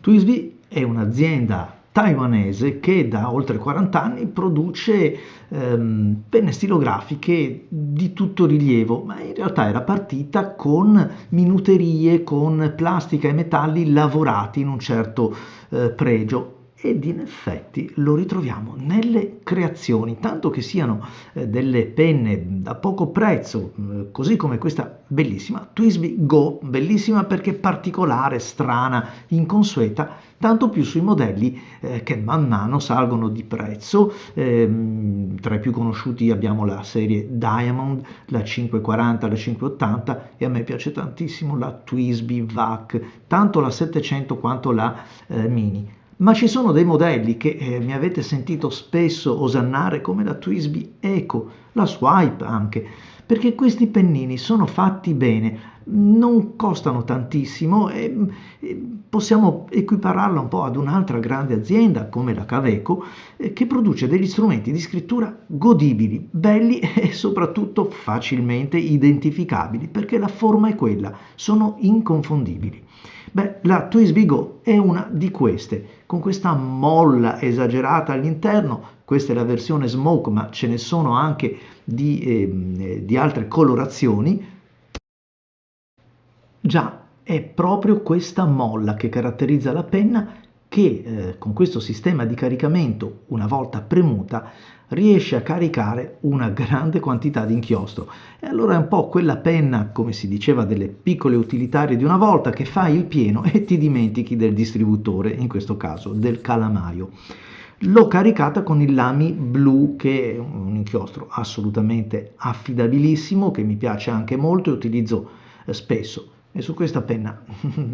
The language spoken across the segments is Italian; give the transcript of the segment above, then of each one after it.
TWSBI è un'azienda taiwanese che da oltre 40 anni produce penne stilografiche di tutto rilievo, ma in realtà era partita con minuterie, con plastica e metalli lavorati in un certo pregio. Ed in effetti lo ritroviamo nelle creazioni, tanto che siano delle penne da poco prezzo, così come questa bellissima TWSBI Go, bellissima perché particolare, strana, inconsueta, tanto più sui modelli che man mano salgono di prezzo. Tra i più conosciuti abbiamo la serie Diamond, la 540, la 580 e a me piace tantissimo la TWSBI VAC, tanto la 700 quanto la Mini. Ma ci sono dei modelli che mi avete sentito spesso osannare come la TWSBI Eco, la Swipe anche, perché questi pennini sono fatti bene, non costano tantissimo e possiamo equipararla un po' ad un'altra grande azienda come la Caveco che produce degli strumenti di scrittura godibili, belli e soprattutto facilmente identificabili perché la forma è quella, sono inconfondibili. Beh, la TWSBI Go è una di queste, con questa molla esagerata all'interno. Questa è la versione Smoke, ma ce ne sono anche di altre colorazioni. Già, è proprio questa molla che caratterizza la penna che con questo sistema di caricamento, una volta premuta, riesce a caricare una grande quantità di inchiostro. E allora è un po' quella penna, come si diceva delle piccole utilitarie di una volta, che fai il pieno e ti dimentichi del distributore, in questo caso del calamaio. L'ho caricata con il Lamy Blue, che è un inchiostro assolutamente affidabilissimo, che mi piace anche molto e utilizzo spesso. E su questa penna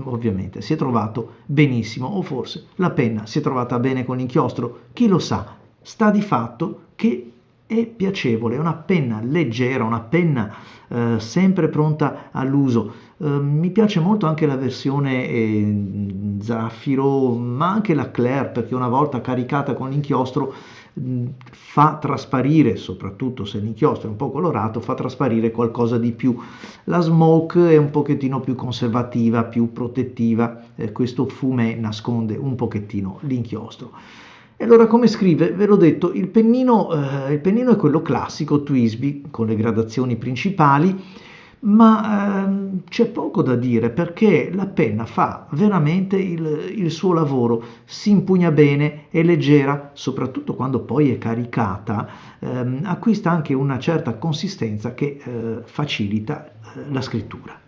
ovviamente si è trovato benissimo, o forse la penna si è trovata bene con l'inchiostro, chi lo sa. Sta di fatto che è piacevole, è una penna leggera, una penna sempre pronta all'uso. Mi piace molto anche la versione Zaffiro, ma anche la Claire, perché una volta caricata con l'inchiostro fa trasparire, soprattutto se l'inchiostro è un po' colorato, fa trasparire qualcosa di più. La Smoke è un pochettino più conservativa, più protettiva, questo fumé nasconde un pochettino l'inchiostro. E allora come scrive? Ve l'ho detto, il pennino è quello classico TWSBI con le gradazioni principali, ma c'è poco da dire perché la penna fa veramente il suo lavoro, si impugna bene, è leggera, soprattutto quando poi è caricata, acquista anche una certa consistenza che facilita la scrittura.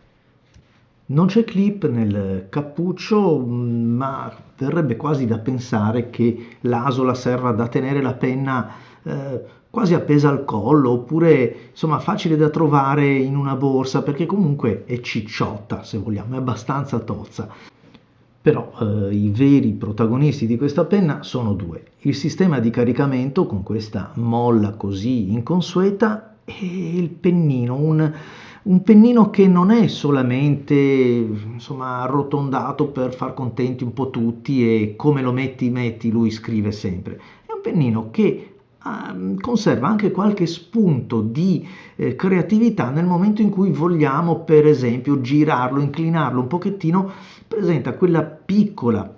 Non c'è clip nel cappuccio, ma verrebbe quasi da pensare che l'asola serva da tenere la penna quasi appesa al collo, oppure insomma facile da trovare in una borsa, perché comunque è cicciotta, se vogliamo, è abbastanza tozza. Però i veri protagonisti di questa penna sono due: il sistema di caricamento con questa molla così inconsueta e il pennino, un pennino che non è solamente insomma arrotondato per far contenti un po' tutti e come lo metti, lui scrive sempre. È un pennino che conserva anche qualche spunto di creatività nel momento in cui vogliamo, per esempio, girarlo, inclinarlo un pochettino, presenta quella piccolo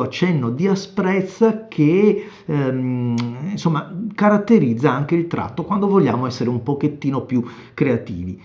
accenno di asprezza che insomma caratterizza anche il tratto quando vogliamo essere un pochettino più creativi.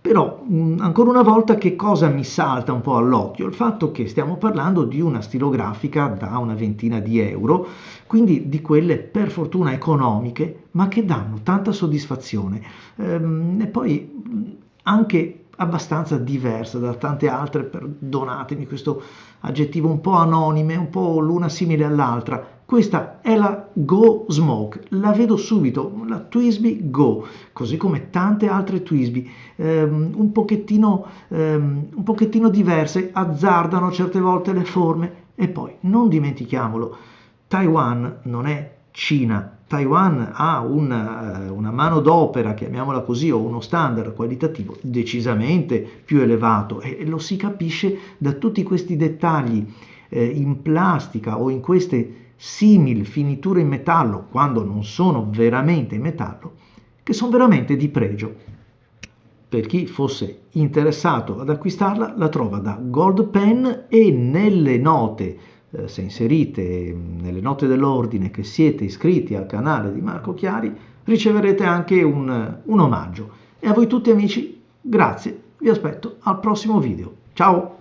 Però ancora una volta che cosa mi salta un po' all'occhio? Il fatto che stiamo parlando di una stilografica da una ventina di euro, quindi di quelle per fortuna economiche, ma che danno tanta soddisfazione. E poi anche abbastanza diversa da tante altre, perdonatemi questo aggettivo un po' anonime, un po' l'una simile all'altra. Questa è la Go Smoke, la vedo subito, la TWSBI Go, così come tante altre TWSBI, un pochettino diverse, azzardano certe volte le forme. E poi non dimentichiamolo, Taiwan non è Cina. Taiwan ha una manodopera, chiamiamola così, o uno standard qualitativo decisamente più elevato, e lo si capisce da tutti questi dettagli in plastica o in queste simil finiture in metallo, quando non sono veramente in metallo, che sono veramente di pregio. per chi fosse interessato ad acquistarla, la trova da Gold Pen, e nelle note, se inserite nelle note dell'ordine che siete iscritti al canale di Marco Chiari, riceverete anche un omaggio. E a voi tutti amici, grazie, vi aspetto al prossimo video. Ciao!